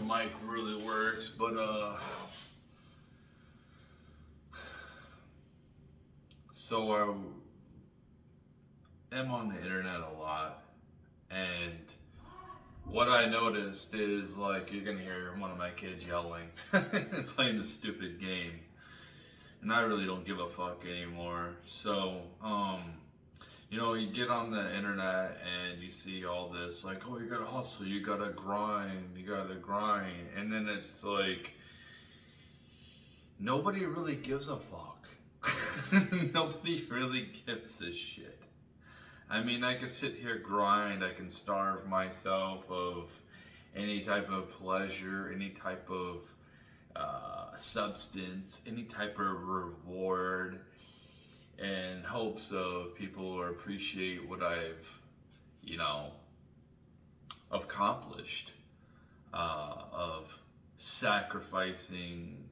mic really works, but so I am on the internet a lot, and what I noticed is like you're gonna hear one of my kids yelling, playing the stupid game, and I really don't give a fuck anymore. So you get on the internet and you see all this like, oh, you gotta hustle, you gotta grind, and then it's like nobody really gives a fuck. Nobody really gives a shit. I mean, I can sit here grind, I can starve myself of any type of pleasure, any type of substance, any type of reward, in hopes of people will appreciate what I've, you know, accomplished, of sacrificing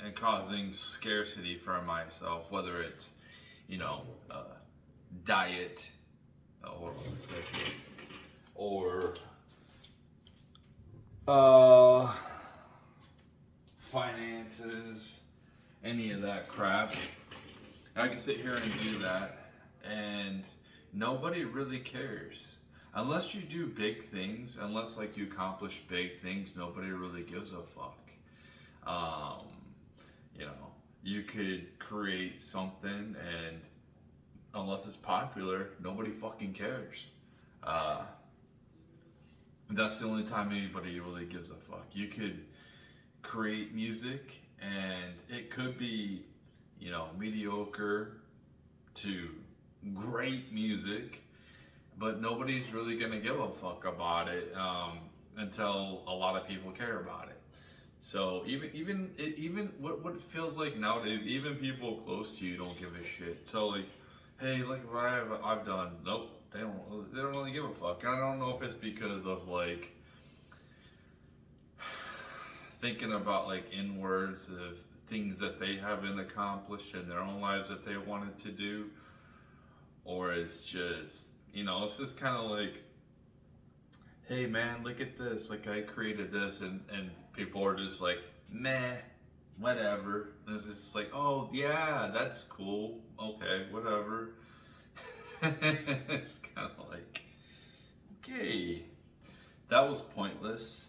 and causing scarcity for myself, whether it's, you know, diet or or finances, any of that crap. I can sit here and do that, and nobody really cares. Unless you do big things, unless like you accomplish big things, nobody really gives a fuck. Um, you could create something, and unless it's popular, nobody fucking cares. Uh, that's the only time anybody really gives a fuck. You could create music, and it could be, mediocre to great music, but nobody's really gonna give a fuck about it until a lot of people care about it. So even what it feels like nowadays, even people close to you don't give a shit. So like, hey, look what I've done. Nope, they don't really give a fuck. I don't know if it's because of like thinking about like inwards of things that they haven't accomplished in their own lives that they wanted to do, or it's just it's just kind of like, hey man, look at this, like I created this, and people are just like, meh, whatever. And it's just like, oh yeah, that's cool, okay, whatever. It's kind of like, okay, that was pointless.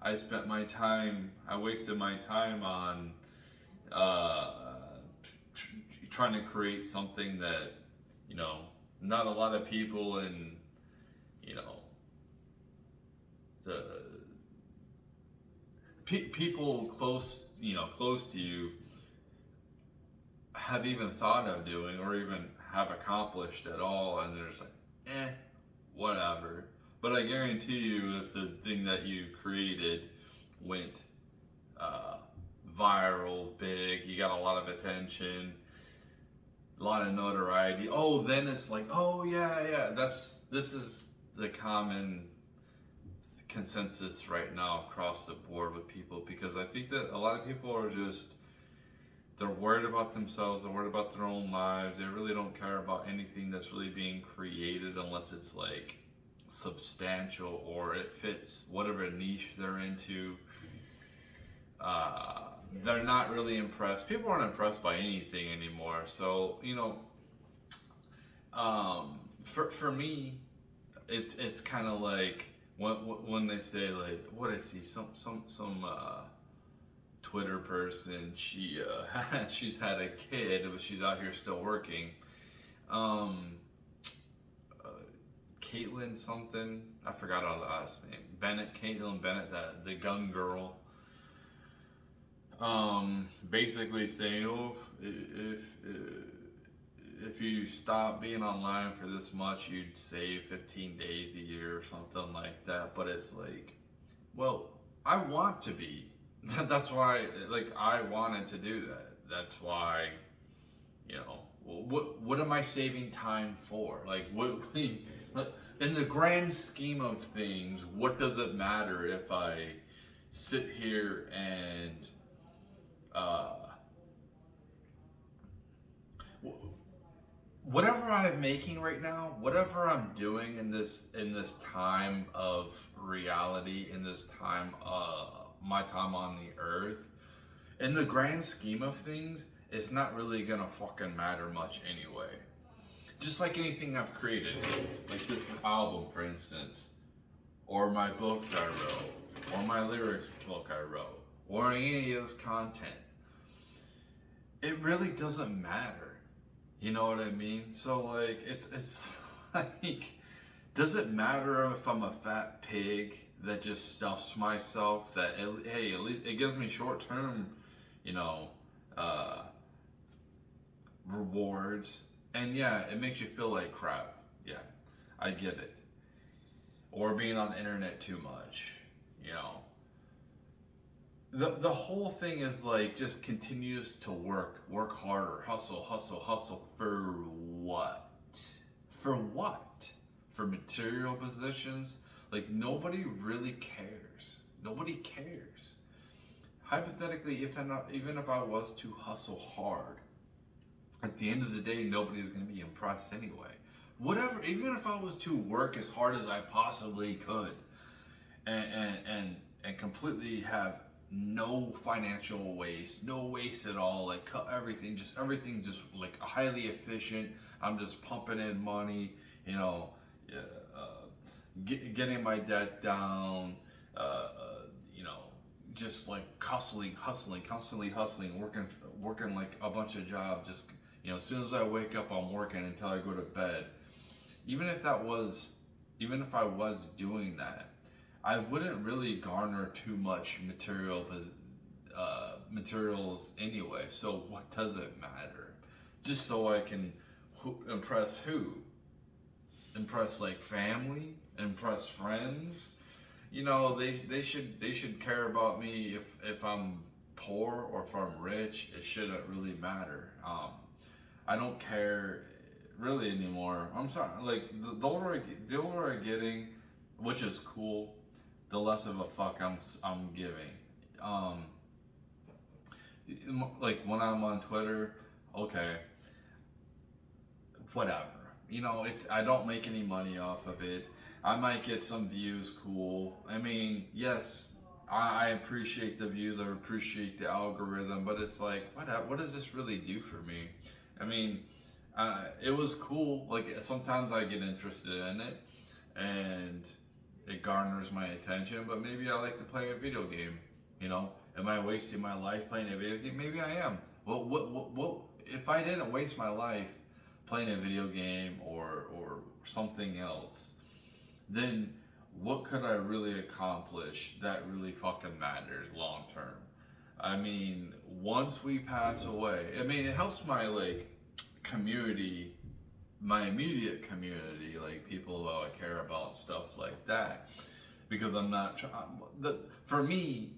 I wasted my time on trying to create something that, not a lot of people in, the people close to you have even thought of doing or even have accomplished at all, and they're just like, whatever. But I guarantee you, if the thing that you created went viral, big, you got a lot of attention, a lot of notoriety, oh, then it's like, oh yeah, this is the common consensus right now across the board with people, because I think that a lot of people are just, they're worried about themselves, they're worried about their own lives, they really don't care about anything that's really being created unless it's like substantial or it fits whatever niche they're into. They're not really impressed. People aren't impressed by anything anymore. So for me, it's kind of like when they say like, what I see, some Twitter person, she's had a kid, but she's out here still working. Caitlyn something, I forgot her last name. Caitlyn Bennett, the gun girl. Basically saying, oh, if you stop being online for this much, you'd save 15 days a year or something like that. But it's like, well, I want to be. That's why, like, I wanted to do that. That's why, what am I saving time for? Like, what in the grand scheme of things, what does it matter if I sit here and whatever I'm making right now, whatever I'm doing in this time of reality, in this time my time on the earth, in the grand scheme of things, it's not really gonna fucking matter much anyway. Just like anything I've created, like this album, for instance, or my book I wrote, or my lyrics book I wrote, or any of this content. It really doesn't matter. You know what I mean? So like, it's like, does it matter if I'm a fat pig that just stuffs myself? That hey, at least it gives me short term, you know, rewards, and yeah, it makes you feel like crap. Yeah, I get it. Or being on the internet too much, you know. The whole thing is like just continues to work harder, hustle for what? For what? For material positions? Like nobody really cares. Nobody cares. Hypothetically, even if I was to hustle hard, at the end of the day, nobody's gonna be impressed anyway. Whatever, even if I was to work as hard as I possibly could, and completely have no financial waste, no waste at all, like cut everything just like highly efficient. I'm just pumping in money, you know, getting my debt down, you know, just like constantly hustling, working like a bunch of jobs. Just, you know, as soon as I wake up, I'm working until I go to bed. Even if I was doing that, I wouldn't really garner too much materials anyway. So what does it matter? Just so I can impress who? Impress like family? Impress friends? You know, they should care about me if I'm poor or if I'm rich. It shouldn't really matter. I don't care really anymore. I'm sorry. Like the older I'm getting, which is cool, the less of a fuck I'm giving. Like when I'm on Twitter, okay, whatever. You know, I don't make any money off of it. I might get some views, cool. I mean, yes, I appreciate the views. I appreciate the algorithm, but it's like, what does this really do for me? I mean, it was cool. Like sometimes I get interested in it, and it garners my attention. But maybe I like to play a video game. You know, am I wasting my life playing a video game? Maybe I am. Well, what if I didn't waste my life playing a video game or something else? Then what could I really accomplish that really fucking matters long term? I mean, once we pass away, I mean, it helps my like community, my immediate community, like people who I care about and stuff like that, because I'm not for me,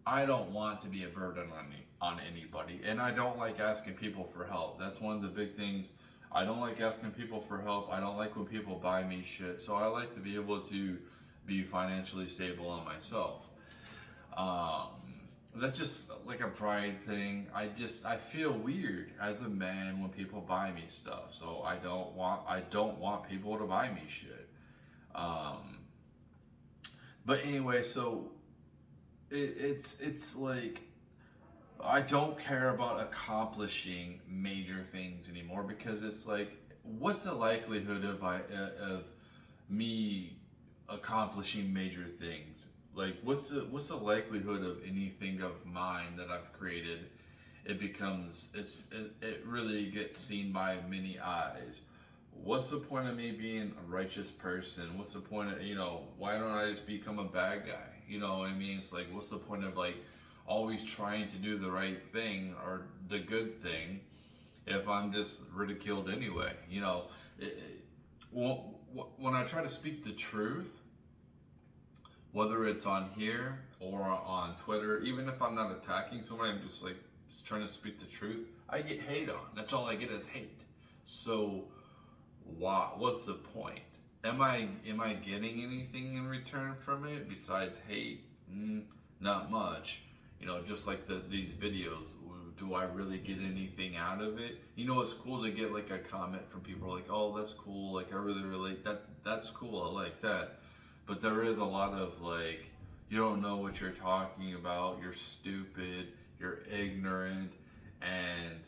I don't want to be a burden on anybody, and I don't like asking people for help. That's one of the big things. I don't like asking people for help. I don't like when people buy me shit. So I like to be able to be financially stable on myself. That's just like a pride thing. I feel weird as a man when people buy me stuff. So I don't want people to buy me shit. But anyway, so it's like I don't care about accomplishing major things anymore, because it's like, what's the likelihood of me accomplishing major things? Like, what's the likelihood of anything of mine that I've created? It really gets seen by many eyes. What's the point of me being a righteous person? What's the point of, you know, why don't I just become a bad guy? You know what I mean? It's like, what's the point of like always trying to do the right thing or the good thing if I'm just ridiculed anyway? You know, when I try to speak the truth, whether it's on here or on Twitter, even if I'm not attacking somebody, I'm just like trying to speak the truth, I get hate on. That's all I get is hate. So what's the point? Am I getting anything in return from it besides hate? Not much. You know, just like these videos, do I really get anything out of it? You know, it's cool to get like a comment from people like, oh, that's cool, like I really relate, that's cool, I like that. But there is a lot of like, You don't know what you're talking about. You're stupid. You're ignorant. And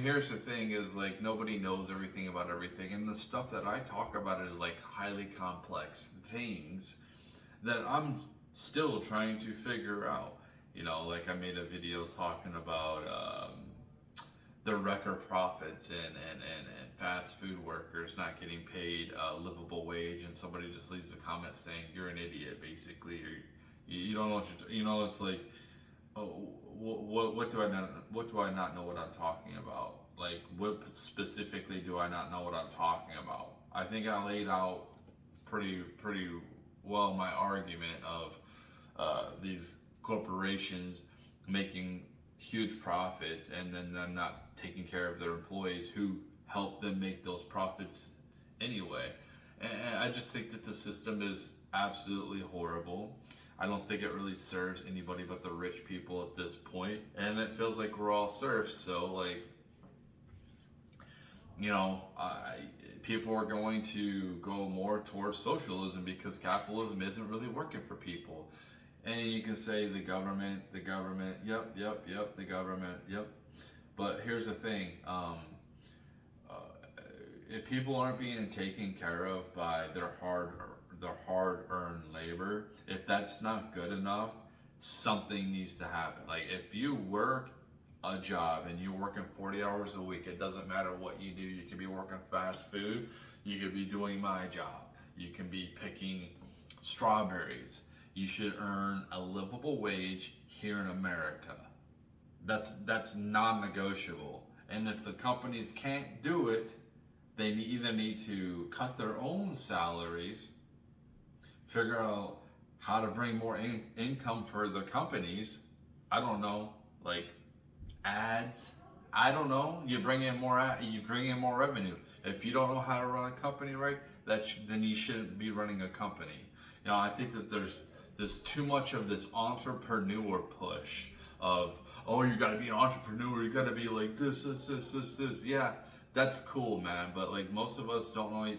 here's the thing is like nobody knows everything about everything. And the stuff that I talk about is like highly complex things that I'm still trying to figure out. You know, like I made a video talking about the record profits and fast food workers not getting paid a livable wage, and somebody just leaves a comment saying you're an idiot, basically, or you don't know what you know. It's like, oh, what do I not know what I'm talking about? Like, what specifically do I not know what I'm talking about? I think I laid out pretty well my argument of these corporations making huge profits and then them not taking care of their employees who help them make those profits anyway. And I just think that the system is absolutely horrible. I don't think it really serves anybody but the rich people at this point. And it feels like we're all serfs. So, like, you know, people are going to go more towards socialism because capitalism isn't really working for people. And you can say the government, yep, the government, yep. But here's the thing, if people aren't being taken care of by their hard-earned labor, if that's not good enough, something needs to happen. Like if you work a job and you're working 40 hours a week, it doesn't matter what you do. You could be working fast food, you could be doing my job, you can be picking strawberries. You should earn a livable wage here in America. That's non-negotiable. And if the companies can't do it, they either need to cut their own salaries, figure out how to bring more income for the companies. I don't know, like ads. I don't know. You bring in more revenue. If you don't know how to run a company right, then you shouldn't be running a company. You know, I think that there's too much of this entrepreneur push of, oh, you gotta be an entrepreneur, you gotta be like this. Yeah, that's cool, man. But like most of us don't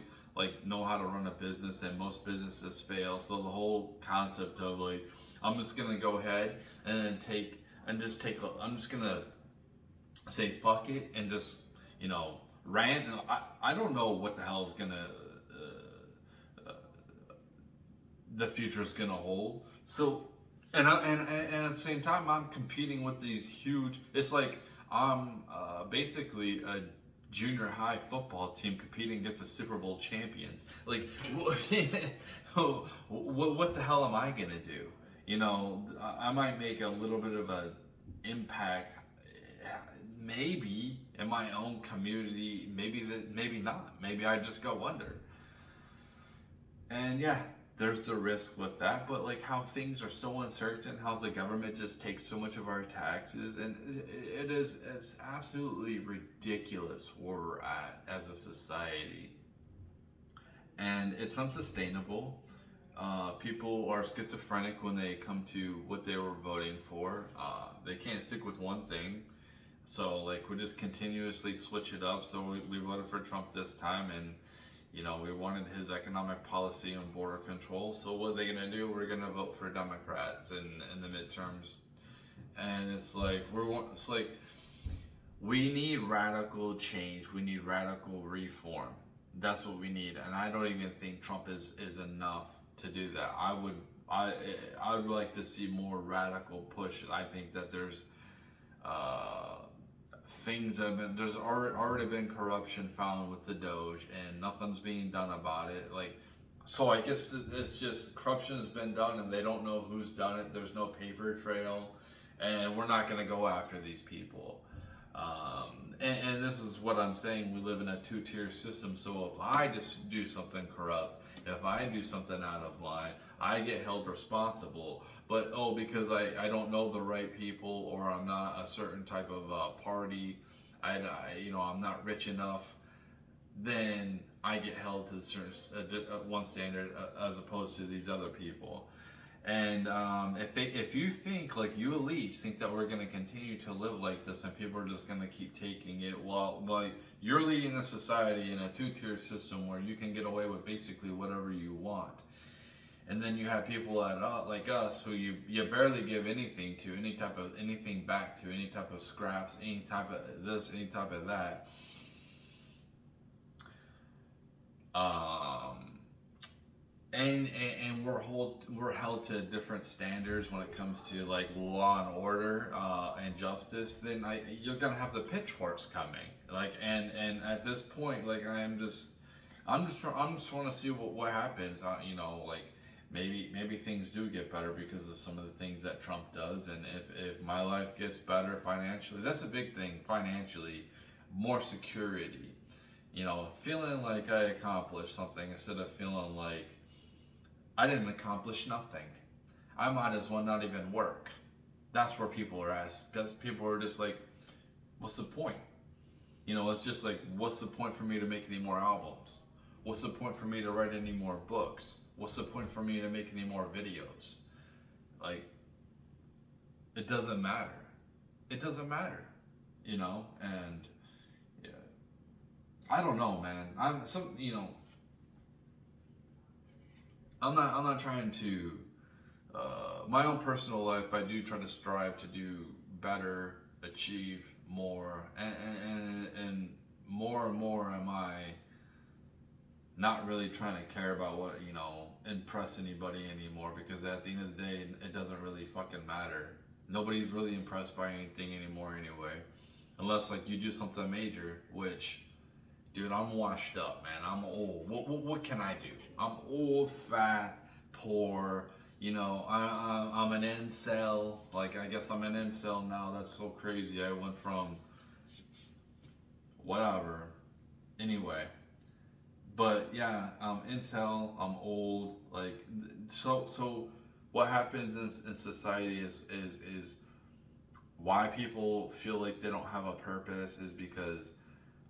know how to run a business, and most businesses fail. So the whole concept of like, I'm just gonna go ahead and I'm just gonna say fuck it and just, you know, rant. And I don't know what the hell is gonna the future is gonna hold. So, and at the same time, I'm competing with these huge. It's like I'm basically a junior high football team competing against the Super Bowl champions. Like, what the hell am I gonna do? You know, I might make a little bit of an impact, maybe in my own community. Maybe not. Maybe I just go under. And yeah, there's the risk with that, but like how things are so uncertain, how the government just takes so much of our taxes, and it's absolutely ridiculous where we're at as a society, and it's unsustainable. People are schizophrenic when they come to what they were voting for. They can't stick with one thing, so like we just continuously switch it up. So we voted for Trump this time, and you know, we wanted his economic policy on border control. So what are they gonna do? We're gonna vote for Democrats in the midterms, and it's like we need radical change. We need radical reform. That's what we need, and I don't even think Trump is enough to do that. I would like to see more radical push. I think that there's things there's already been corruption found with the Doge, and nothing's being done about it. Like, so I guess it's just corruption has been done and they don't know who's done it. There's no paper trail, and we're not going to go after these people. And this is what I'm saying. We live in a two-tier system. So if I just do something corrupt, if I do something out of line, I get held responsible. But because I don't know the right people, or I'm not a certain type of party, I'm not rich enough, then I get held to a certain one standard as opposed to these other people. And if you think, like you elites think that we're going to continue to live like this and people are just going to keep taking it, well, you're leading the society in a two-tier system where you can get away with basically whatever you want. And then you have people like us who you barely give anything to, anything back to, any type of scraps, any type of this, any type of that. And we're held to different standards when it comes to like law and order and justice. Then you're gonna have the pitchforks coming. Like and at this point, like I'm just want to see what happens. You know, like maybe things do get better because of some of the things that Trump does, and if my life gets better financially, that's a big thing. Financially, more security. You know, feeling like I accomplished something instead of feeling like I didn't accomplish nothing. I might as well not even work. That's where people are at. People are just like, what's the point? You know, it's just like, what's the point for me to make any more albums? What's the point for me to write any more books? What's the point for me to make any more videos? Like, it doesn't matter. It doesn't matter, you know? And yeah, I don't know, man. I'm not trying to, my own personal life, I do try to strive to do better, achieve more, and more am I not really trying to care about what, you know, impress anybody anymore, because at the end of the day, it doesn't really fucking matter. Nobody's really impressed by anything anymore anyway, unless like you do something major, which, dude, I'm washed up, man. I'm old. What can I do? I'm old, fat, poor. You know, I'm an incel. Like, I guess I'm an incel now. That's so crazy. I went from whatever. Anyway. But yeah, I'm incel. I'm old. Like, so what happens in society is why people feel like they don't have a purpose is because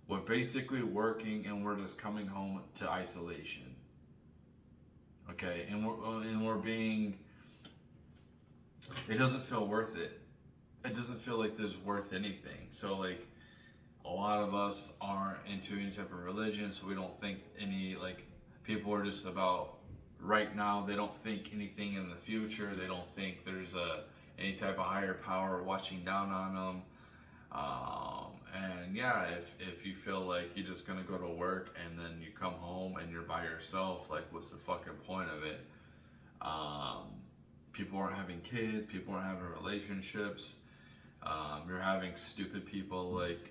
we're basically working and we're just coming home to isolation. Okay, and we're being. It doesn't feel worth it. It doesn't feel like there's worth anything. So like, a lot of us aren't into any type of religion, so we don't think any like people are just about right now. They don't think anything in the future. They don't think there's any type of higher power watching down on them. And yeah, if you feel like you're just gonna go to work and then you come home and you're by yourself, like what's the fucking point of it? People aren't having kids, people aren't having relationships. You're having stupid people like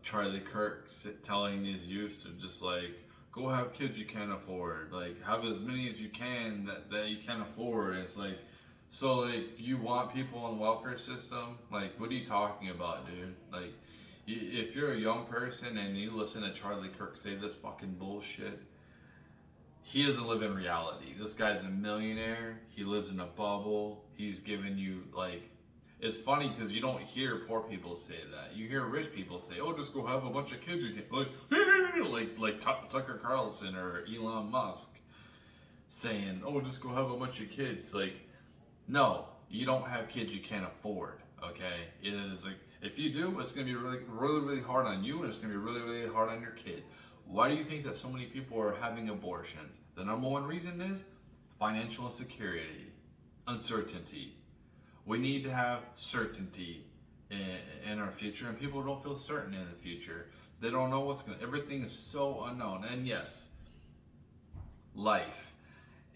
Charlie Kirk telling his youth to just like go have kids you can't afford, like have as many as you can that you can't afford. And it's like, so like you want people on the welfare system? Like, what are you talking about, dude? Like, if you're a young person and you listen to Charlie Kirk say this fucking bullshit, he doesn't live in reality. This guy's a millionaire. He lives in a bubble. He's giving you like, it's funny because you don't hear poor people say that. You hear rich people say, "Oh, just go have a bunch of kids you can," like Tucker Carlson or Elon Musk saying, "Oh, just go have a bunch of kids." Like, no, you don't have kids you can't afford. Okay, it is like, if you do, it's gonna be really hard on you, and it's gonna be really hard on your kid. Why do you think that so many people are having abortions? The number one reason is financial insecurity, uncertainty. We need to have certainty in our future, and people don't feel certain in the future. They don't know everything is so unknown. And yes, life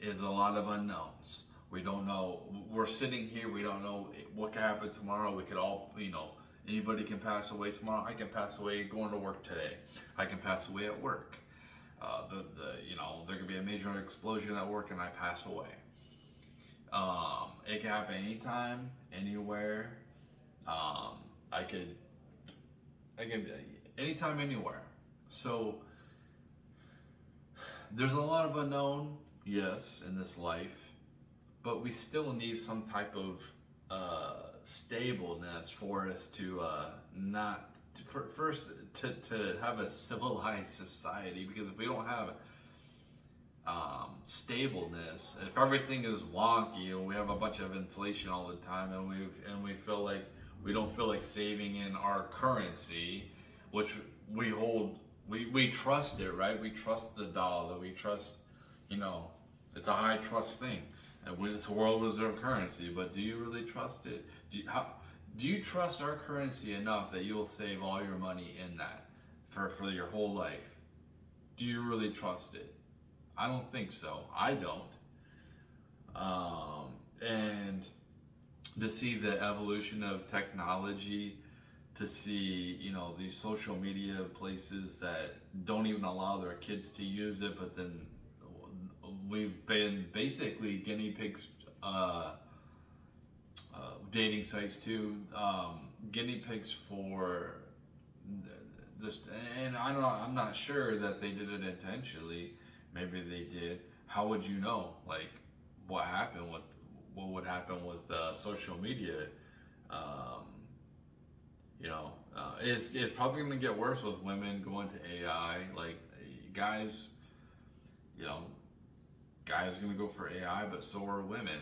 is a lot of unknowns. We don't know. We're sitting here, we don't know what could happen tomorrow. We could all, anybody can pass away tomorrow. I can pass away going to work today. I can pass away at work. There could be a major explosion at work and I pass away. It can happen anytime, anywhere. I can anytime, anywhere. So there's a lot of unknown, yes, in this life, but we still need some type of stableness for us to to have a civilized society. Because if we don't have stableness, if everything is wonky and we have a bunch of inflation all the time, and we feel like we don't feel like saving in our currency, which we hold, we trust it, right? We trust the dollar, we trust, It's a high trust thing. And it's a world reserve currency, but do you really trust it? Do you trust our currency enough that you'll save all your money in that for your whole life? Do you really trust it? I don't think so. I don't. And to see the evolution of technology, to see, you know, these social media places that don't even allow their kids to use it, but then we've been basically guinea pigs, dating sites too, guinea pigs for this. And I don't know, I'm not sure that they did it intentionally. Maybe they did. How would you know? Like, what would happen with social media? Um, it's probably going to get worse with women going to AI. Like, guys, you know, guys are going to go for AI, but so are women.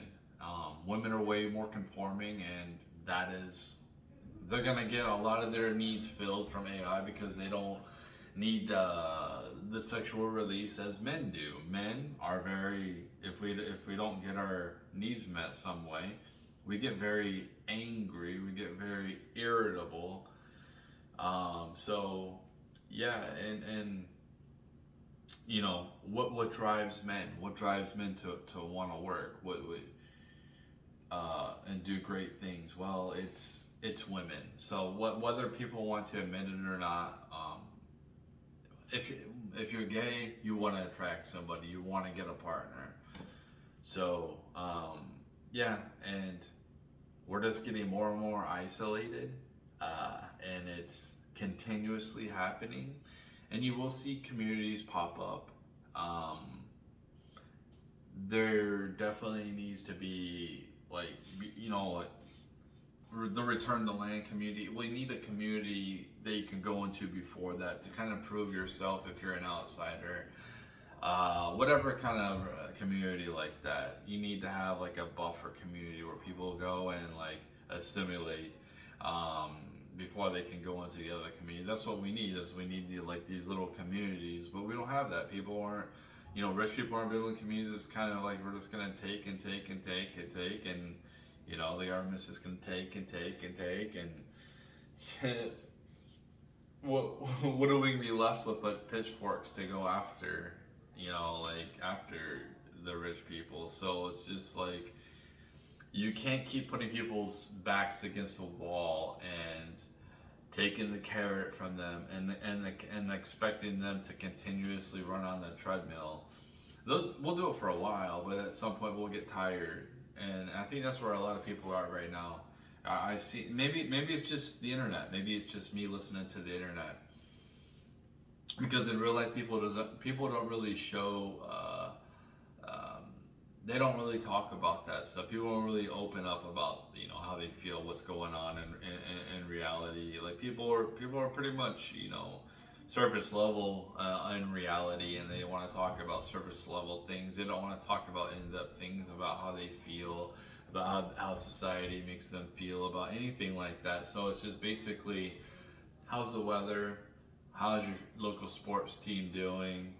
Women are way more conforming, and they're going to get a lot of their needs filled from AI because they don't need the sexual release as men do. Men are very, if we don't get our needs met some way, we get very angry, we get very irritable. So yeah, and you know, what drives men? What drives men to want to work? What and do great things? Well, it's women. So whether people want to admit it or not, if you're gay, you want to attract somebody, you want to get a partner. So yeah, and we're just getting more and more isolated, and it's continuously happening. And you will see communities pop up. There definitely needs to be, like, you know, like the return to land community. We need a community that you can go into before that to kind of prove yourself if you're an outsider. Whatever kind of community like that, you need to have like a buffer community where people go and like assimilate before they can go into the other community. That's what we need. Is we need these little communities, but we don't have that. People aren't, you know, rich people aren't building communities. It's kind of like we're just gonna take and take and take and take, and you know, the government's just gonna take and take and take, and what are we gonna be left with but pitchforks to go after? You know, like after the rich people. So it's just like you can't keep putting people's backs against the wall and taking the carrot from them and expecting them to continuously run on the treadmill. We'll do it for a while, but at some point we'll get tired, and I think that's where a lot of people are right now. I see. Maybe it's just the internet. Maybe it's just me listening to the internet. Because in real life, people don't really show. They don't really talk about that stuff. People don't really open up about, you know, how they feel, what's going on in reality. Like people are pretty much, you know, surface level in reality, and they want to talk about surface level things. They don't want to talk about in-depth things about how they feel, about how society makes them feel, about anything like that. So it's just basically, how's the weather? How's your local sports team doing?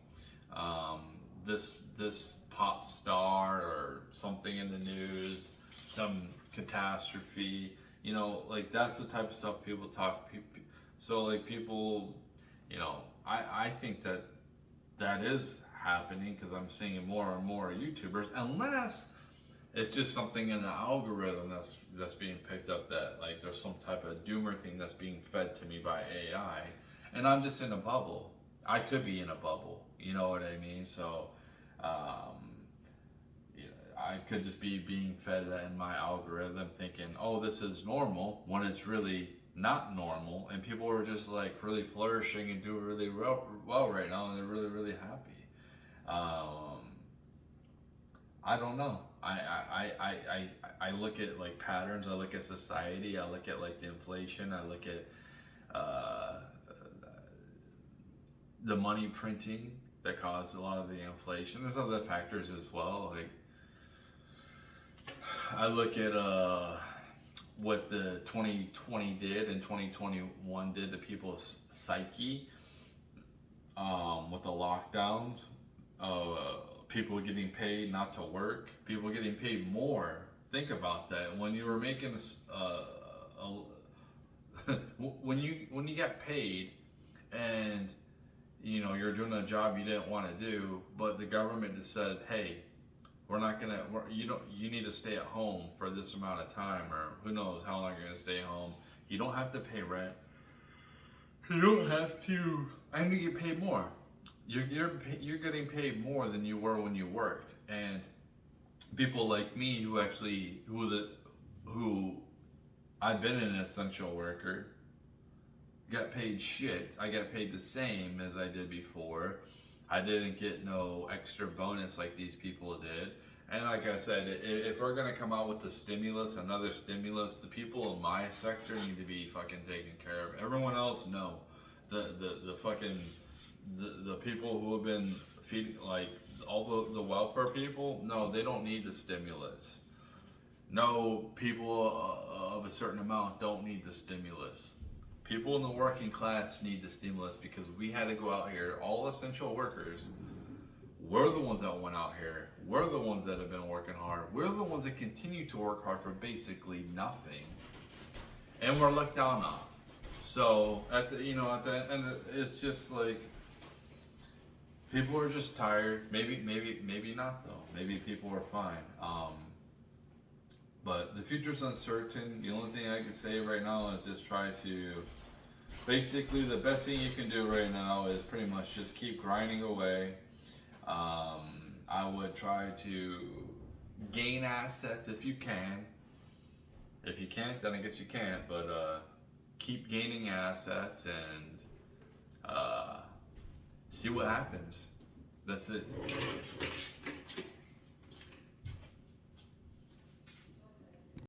This pop star or something in the news, some catastrophe. You know, like that's the type of stuff people talk. So like people, you know, I think that is happening because I'm seeing more and more YouTubers, unless it's just something in the algorithm that's being picked up, that like there's some type of doomer thing that's being fed to me by AI, and I'm just in a bubble. I could be in a bubble, you know what I mean? So, you know, I could just be being fed that in my algorithm, thinking, oh, this is normal, when it's really not normal, and people are just like really flourishing and doing really well right now, and they're really, really happy. I don't know. I look at like patterns. I look at society. I look at like the inflation. I look at the money printing that caused a lot of the inflation. There's other factors as well. Like I look at what the 2020 did and 2021 did to people's psyche with the lockdowns. people getting paid not to work, people getting paid more. Think about that. When you were making when you got paid, and you know you're doing a job you didn't want to do, but the government just said, hey, we're not gonna, you need to stay at home for this amount of time, or who knows how long you're gonna stay home. You don't have to pay rent. You don't have to, and you get paid more. You're getting paid more than you were when you worked. And people like me who I've been an essential worker, got paid shit. I got paid the same as I did before. I didn't get no extra bonus like these people did. And like I said, if we're gonna come out with the stimulus, another stimulus, the people in my sector need to be fucking taken care of. Everyone else, no. The fucking the people who have been feeding, like all the welfare people, no, they don't need the stimulus. No, people of a certain amount don't need the stimulus. People in the working class need the stimulus because we had to go out here, all essential workers. We're the ones that went out here. We're the ones that have been working hard. We're the ones that continue to work hard for basically nothing. And we're looked down on. So at the end, it's just like people are just tired. Maybe not though. Maybe people are fine. But the future's uncertain. The only thing I can say right now is just try to. Basically, the best thing you can do right now is pretty much just keep grinding away. I would try to gain assets if you can. If you can't, then I guess you can't. But keep gaining assets and see what happens. That's it.